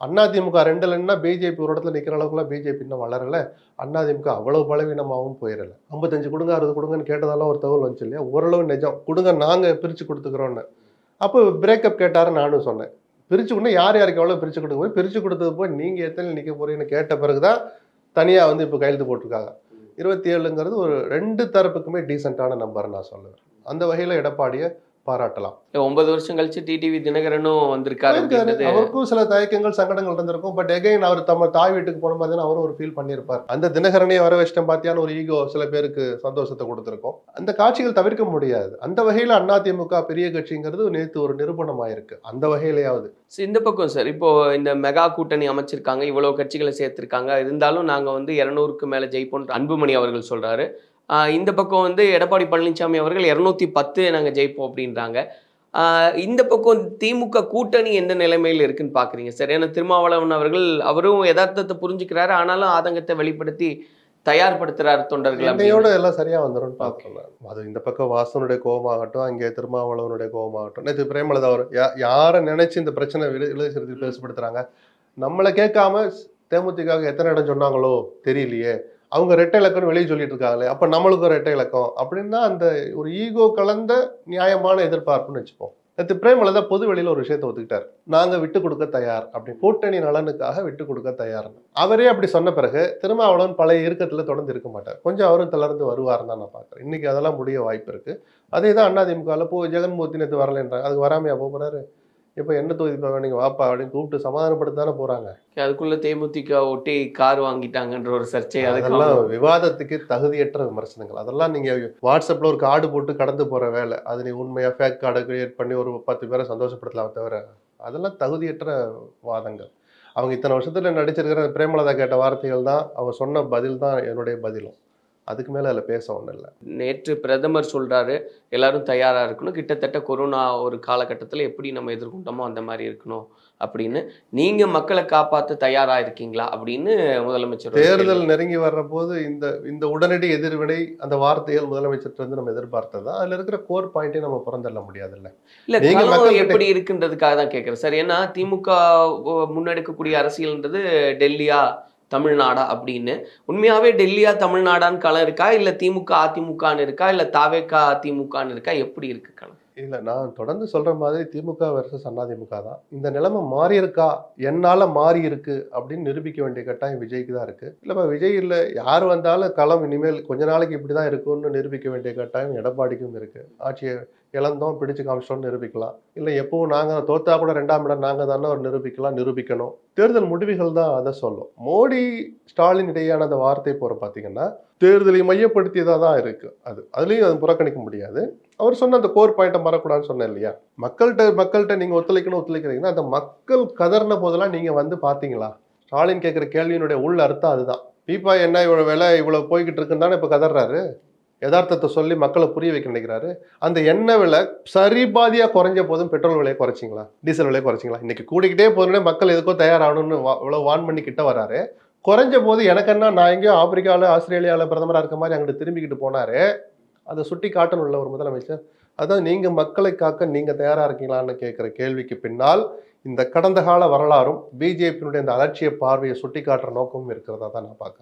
AIADMK 2 BJP ஒரு இடத்துல நிக்கிற அளவுக்குலாம் பிஜேபி இன்னும் வளரல. அதிமுக அவ்வளவு பலவீனமாவும் போயிடல. 55 கொடுங்க 60 கொடுங்கன்னு கேட்டதெல்லாம் ஒரு தகவல் வந்துச்சு இல்லையா? ஓரளவு நிஜம். கொடுங்க நாங்க பிரிச்சு கொடுத்துக்கிறோம்னு. அப்போ பிரேக்கப் கேட்டாரு நானும் சொன்னேன். பிரிச்சு கொடுத்தா யார் யாருக்கு எவ்வளவு பிரிச்சு கொடுக்க போய் பிரிச்சு கொடுத்தது போய் நீங்க எத்தனை நிக்க போறீங்கன்னு கேட்ட பிறகுதான் தனியா வந்து இப்ப கையெழுத்து போட்டிருக்காங்க. 27ங்கிறது ஒரு 2 தரப்புக்குமே டீசென்டான நம்பர் நான் சொல்லுவேன். அந்த வகையில எடப்பாடிய பாராட்டலாம். 9 வருஷம் கழிச்சு டிடிவி தினகரனும் வந்திருக்காரு. அவருக்கும் சில தயக்கங்கள் சங்கடங்கள் இருந்திருக்கும். பட் எகைன் அவர் தம்ம தாய் வீட்டுக்கு போன மாதிரி அவரும் ஒரு ஃபீல் பண்ணியிருப்பார். அந்த தினகரனையே வர வச்சிட்டேன் பாத்தியான ஒரு ஈகோ சில பேருக்கு சந்தோஷத்தை கொடுத்திருக்கும். அந்த காட்சிகள் தவிர்க்க முடியாது. அந்த வகையில அதிமுக பெரிய கட்சிங்கிறது நேற்று ஒரு நிரூபணம் ஆயிருக்கு. அந்த வகையிலேயாவது இந்த பக்கம் சார் இப்போ இந்த மெகா கூட்டணி அமைச்சிருக்காங்க, இவ்வளவு கட்சிகளை சேர்த்திருக்காங்க. இருந்தாலும் நாங்க வந்து 200க்கு மேல ஜெயிப்போம் அன்புமணி அவர்கள் சொல்றாரு. இந்த பக்கம் வந்து எடப்பாடி பழனிசாமி அவர்கள் 210 நாங்கள் ஜெயிப்போம் அப்படின்றாங்க. இந்த பக்கம் திமுக கூட்டணி எந்த நிலைமையில் இருக்குன்னு பார்க்குறீங்க சார்? ஏன்னா திருமாவளவன் அவர்கள் அவரும் யதார்த்தத்தை புரிஞ்சுக்கிறாரு, ஆனாலும் ஆதங்கத்தை வெளிப்படுத்தி தயார்படுத்துறாரு தொண்டர்கள். என்னையோட எல்லாம் சரியா வந்துடும் பார்க்கலாம். அது இந்த பக்கம் வாசனுடைய கோபமாகட்டும், அங்கே திருமாவளவனுடைய கோபமாகட்டும். நேற்று பிரேமலதா அவர் யாரை நினைச்சு இந்த பிரச்சனை விளைச்சல் பேசப்படுத்துறாங்க. நம்மளை கேட்காம தேமுதிக எத்தனை இடம் சொன்னாங்களோ தெரியலையே, அவங்க ரெட்டை இலக்கம்னு வெளியே சொல்லிட்டு இருக்காங்களே, அப்ப நம்மளுக்கு ரெட்டை இலக்கம் அப்படின்னா அந்த ஒரு ஈகோ கலந்த நியாயமான எதிர்பார்ப்புன்னு வச்சுப்போம். நேற்று பிரேமலதா பொது வெளியில ஒரு விஷயத்தை ஒத்துக்கிட்டார். நாங்க விட்டு கொடுக்க தயார் அப்படி, கூட்டணி நலனுக்காக விட்டு கொடுக்க தயார். அவரே அப்படி சொன்ன பிறகு திருமாவளவன் பழைய இறுக்கத்துல தொடர்ந்து இருக்க மாட்டார். கொஞ்சம் அவரும் தளர்ந்து வருவாருன்னு தான் நான் பாக்குறேன். இன்னைக்கு அதெல்லாம் முடிய வாய்ப்பு இருக்கு. அதே தான் அதிமுகவில் போ ஜெகன்மூர்த்தி நேற்று வரலன்றாங்க. அதுக்கு வராமையா போறாரு? இப்போ என்ன தொகுதி நீங்க வாப்பா அப்படின்னு கூப்பிட்டு சமாதானப்படுத்த தானே போறாங்க. அதுக்குள்ள தேமுதிக ஒட்டி கார் வாங்கிட்டாங்கன்ற ஒரு சர்ச்சை. அதெல்லாம் விவாதத்துக்கு தகுதியற்ற விமர்சனங்கள். அதெல்லாம் நீங்க வாட்ஸ்அப்ல ஒரு கார்டு போட்டு கடந்து போற வேலை. அது நீ உண்மையா ஃபேக் கார்டை கிரியேட் பண்ணி ஒரு 10 பேரை சந்தோஷப்படுத்தலாம் தவிர அதெல்லாம் தகுதியற்ற வாதங்கள். அவங்க இத்தனை வருஷத்துல நடிச்சிருக்கிற பிரேமலதா கேட்ட வார்த்தைகள் தான், அவங்க சொன்ன பதில் தான் என்னுடைய பதிலும். அதுக்கு மேல அதில் பேச ஒன்றும் இல்லை. நேற்று பிரதமர் சொல்றாரு எல்லாரும் தயாரா இருக்கணும், கிட்டத்தட்ட கொரோனா ஒரு காலகட்டத்தில் எப்படி நம்ம எதிர்கொண்டோமோ அந்த மாதிரி இருக்கணும் அப்படின்னு. நீங்க மக்களை காப்பாற்ற தயாரா இருக்கீங்களா அப்படின்னு முதலமைச்சர் தேர்தல் நெருங்கி வர்ற போது இந்த உடனடி எதிர்வினை அந்த வார்த்தைகள் முதலமைச்சர் வந்து நம்ம எதிர்பார்த்ததா, அதுல இருக்கிற கோர் பாயிண்டே நம்ம புறந்தள்ள முடியாதுல்ல. இல்ல எப்படி இருக்குன்றதுக்காக தான் கேட்கிறேன் சார். ஏன்னா திமுக முன்னெடுக்கக்கூடிய அரசியல்ன்றது டெல்லியா தமிழ்நாடா அப்படின்னு. உண்மையாவே டெல்லியா தமிழ்நாடான்னு களம் இருக்கா, இல்ல திமுக அதிமுகன்னு இருக்கா, இல்ல தாவேகா அதிமுகன்னு இருக்கா, எப்படி இருக்கு களம்? இல்ல நான் தொடர்ந்து சொல்ற மாதிரி திமுக வெர்சஸ் அதிமுக தான். இந்த நிலைமை மாறி இருக்கா, என்னால மாறி இருக்கு அப்படின்னு நிரூபிக்க வேண்டிய கட்டாயம் விஜய்க்கு தான் இருக்கு. இல்லப்பா விஜய் இல்ல யார் வந்தாலும் களம் இனிமேல் கொஞ்ச நாளைக்கு இப்படிதான் இருக்கும்னு நிரூபிக்க வேண்டிய கட்டாயம் எடப்பாடிக்கும் இருக்கு. ஆட்சியை இழந்தோம் பிடிச்சு காமிச்சோம்னு நிரூபிக்கலாம். இல்லை எப்பவும் நாங்க தோத்தா கூட 2ஆம் இடம் நாங்க தானே ஒரு நிரூபிக்கணும். தேர்தல் முடிவுகள் தான் அதை சொல்லும். மோடி ஸ்டாலின் இடையான அந்த வார்த்தை போற பாத்தீங்கன்னா தேர்தலை மையப்படுத்தியதா தான் இருக்கு. அதுலயும் அது புறக்கணிக்க முடியாது. அவர் சொன்ன அந்த கோர் பாயிண்ட்டை மறக்கூடாதுன்னு சொன்னேன் இல்லையா? மக்கள்கிட்ட நீங்க ஒத்துழைக்கிறீங்கன்னா அந்த மக்கள் கதர்ன போதெல்லாம் நீங்க வந்து பாத்தீங்களா? ஸ்டாலின் கேட்கிற கேள்வியினுடைய உள் அர்த்தம் அதுதான். பீப்பா என்ன இவ்வளவு விலை இவ்வளவு போய்கிட்டு இருக்குன்னு தானே இப்ப கதறாரு. யதார்த்தத்தை சொல்லி மக்களை புரிய வைக்க நினைக்கிறாரு. அந்த எண்ணெய் விலை சரிபாதியா குறைஞ்ச போதும் பெட்ரோல் விலையை குறைச்சிங்களா, டீசல் விலையை குறைச்சிங்களா? இன்னைக்கு கூடிக்கிட்டே போதுன்னே மக்கள் எதுக்கோ தயாராகணும்னு இவ்வளவு வான் பண்ணி கிட்ட வராரு. குறைஞ்ச போது எனக்கு என்ன, நான் எங்கேயோ ஆப்பிரிக்காவில் ஆஸ்திரேலியாவில் பிரதமராக இருக்க மாதிரி அங்கிட்டு திரும்பிக்கிட்டு போனாரு. அதை சுட்டி காட்டணும்ல ஒரு முதலமைச்சர். அதான் நீங்க மக்களை காக்க நீங்க தயாரா இருக்கீங்களான்னு கேட்கிற கேள்விக்கு பின்னால் இந்த கடந்த கால வரலாறும் பிஜேபியினுடைய இந்த அலட்சிய பார்வையை சுட்டி காட்டுற நோக்கமும் இருக்கிறதா தான் நான் பார்க்குறேன்.